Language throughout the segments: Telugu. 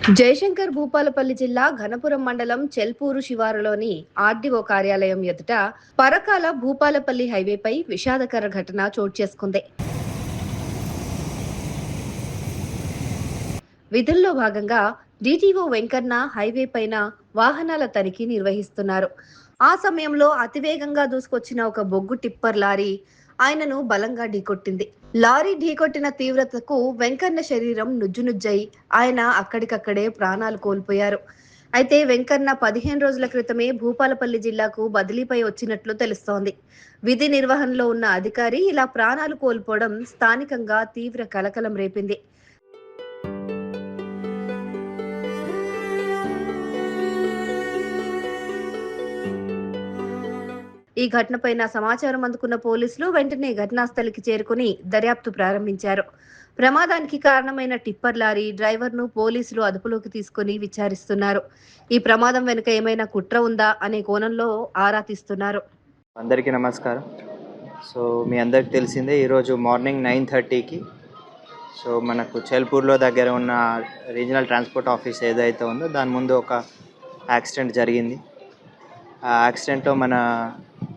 జయశంకర్ భూపాలపల్లి జిల్లా ఘనపురం మండలం చెల్పూరు శివారులోని ఆర్డీఓ కార్యాలయం ఎదుట పరకాల భూపాలపల్లి హైవేపై విషాదకర ఘటన చోటు చేసుకుంది. విధుల్లో భాగంగా డిటిఓ వెంకన్న హైవే పైన వాహనాల తనిఖీ నిర్వహిస్తున్నారు. ఆ సమయంలో అతివేగంగా దూసుకొచ్చిన ఒక బొగ్గు టిప్పర్ లారీ ఆయనను బలంగా ఢీకొట్టింది. లారీ ఢీకొట్టిన తీవ్రతకు వెంకన్న శరీరం నుజ్జునుజ్జై ఆయన అక్కడికక్కడే ప్రాణాలు కోల్పోయారు. అయితే వెంకన్న 15 రోజుల క్రితమే భూపాలపల్లి జిల్లాకు బదిలీపై వచ్చినట్లు తెలుస్తోంది. విధి నిర్వహణలో ఉన్న అధికారి ఇలా ప్రాణాలు కోల్పోవడం స్థానికంగా తీవ్ర కలకలం రేపింది. ఈ ఘటనపైన సమాచారం అందుకున్న పోలీసులు వెంటనే ఘటనాస్థలికి చేరుకుని దర్యాప్తు ప్రారంభించారు. ప్రమాదానికి కారణమైన టిప్పర్ లారీ డ్రైవర్ను పోలీసులు అదుపులోకి తీసుకుని విచారిస్తున్నారు. ఈ ప్రమాదం వెనుక ఏమైనా కుట్ర ఉందా అనే కోణంలో ఆరా తీస్తున్నారు. అందరికీ నమస్కారం. సో మీ అందరికి తెలిసిందే, ఈరోజు మార్నింగ్ 9:30కి మనకు చెల్పూర్లో దగ్గర ఉన్న రీజనల్ ట్రాన్స్పోర్ట్ ఆఫీస్ ఏదైతే ఉందో దాని ముందు ఒక యాక్సిడెంట్ జరిగింది. ఆ యాక్సిడెంట్లో మన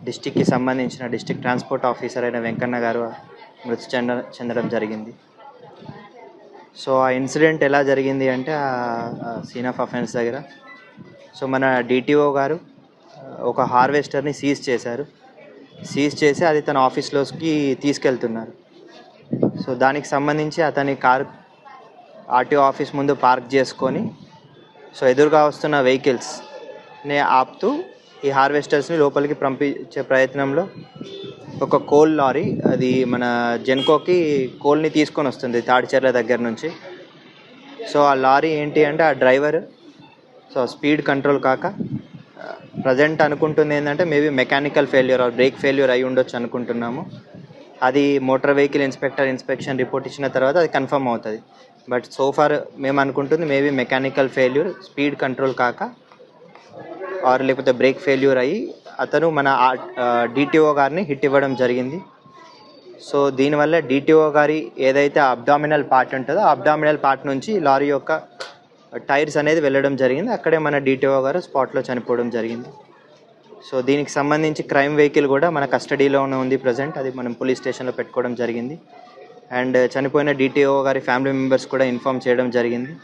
డిస్టిక్కి సంబంధించిన డిస్టిక్ ట్రాన్స్పోర్ట్ ఆఫీసర్ అయిన వెంకన్న గారు మృతి చెందడం జరిగింది. సో ఆ ఇన్సిడెంట్ ఎలా జరిగింది అంటే సీన్ ఆఫ్ అఫెన్స్ దగ్గర మన డిటిఓ గారు ఒక హార్వెస్టర్ని సీజ్ చేశారు. సీజ్ చేసి అది తన ఆఫీస్లోకి తీసుకెళ్తున్నారు. సో దానికి సంబంధించి అతని కార్ ఆర్టీఓ ఆఫీస్ ముందు పార్క్ చేసుకొని ఎదురుగా వస్తున్న వెహికల్స్ని ఆపుతూ ఈ హార్వెస్టర్స్ని లోపలికి పంపించే ప్రయత్నంలో ఒక కోల్ లారీ, అది మన జెన్కోకి కోల్ని తీసుకొని వస్తుంది తాడిచెర్ల దగ్గర నుంచి. సో ఆ లారీ ఏంటి అంటే ఆ డ్రైవర్ స్పీడ్ కంట్రోల్ కాక ప్రజెంట్ అనుకుంటుంది ఏంటంటే maybe mechanical failure or break failure అయి ఉండొచ్చు అనుకుంటున్నాము. అది మోటార్ వెహికల్ ఇన్స్పెక్షన్ రిపోర్ట్ ఇచ్చిన తర్వాత అది కన్ఫర్మ్ అవుతుంది. బట్ సో ఫార్ మేము అనుకుంటుంది maybe mechanical failure, speed control కాక ఆర్ లేకపోతే బ్రేక్ ఫెయిల్యూర్ అయ్యి అతను మన డిటిఓ గారిని హిట్ ఇవ్వడం జరిగింది. సో దీనివల్ల డిటిఓ గారి ఏదైతే అబ్డామినల్ పార్ట్ ఉంటుందో ఆ అబ్డామినల్ పార్ట్ నుంచి లారీ యొక్క టైర్స్ అనేది వెళ్ళడం జరిగింది. అక్కడే మన డిటిఓ గారు స్పాట్లో చనిపోవడం జరిగింది. సో దీనికి సంబంధించి క్రైమ్ వెహికల్ కూడా మన కస్టడీలోనే ఉంది ప్రజెంట్. అది మనం పోలీస్ స్టేషన్లో పెట్టుకోవడం జరిగింది. అండ్ చనిపోయిన డిటిఓ గారి ఫ్యామిలీ మెంబర్స్ కూడా ఇన్ఫామ్ చేయడం జరిగింది.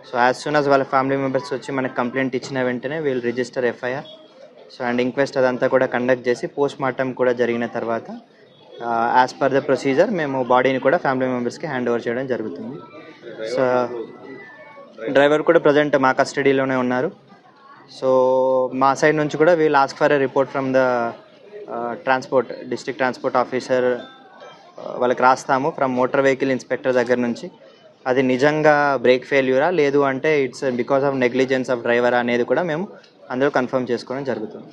సో యాజ్ సూన్ యాజ్ వాళ్ళ ఫ్యామిలీ మెంబర్స్ వచ్చి మనకు కంప్లైంట్ ఇచ్చిన వెంటనే వీళ్ళు రిజిస్టర్ ఎఫ్ఐఆర్ అండ్ ఇంక్వెస్ట్ అదంతా కూడా కండక్ట్ చేసి పోస్ట్ మార్టం కూడా జరిగిన తర్వాత యాజ్ పర్ ద ప్రొసీజర్ మేము బాడీని కూడా ఫ్యామిలీ మెంబర్స్కి హ్యాండ్ ఓవర్ చేయడం జరుగుతుంది. సో డ్రైవర్ కూడా ప్రజెంట్ మా కస్టడీలోనే ఉన్నారు. సో మా సైడ్ నుంచి కూడా wheel ask for a report from the district transport officer వాళ్ళకి రాస్తాము ఫ్రమ్ మోటార్ వెహికల్ ఇన్స్పెక్టర్ దగ్గర నుంచి. అది నిజంగా బ్రేక్ ఫెయిల్యూరా లేదు అంటే it's because of negligence of driver అనేది కూడా మేము అందులో కన్ఫర్మ్ చేసుకోవడం జరుగుతుంది.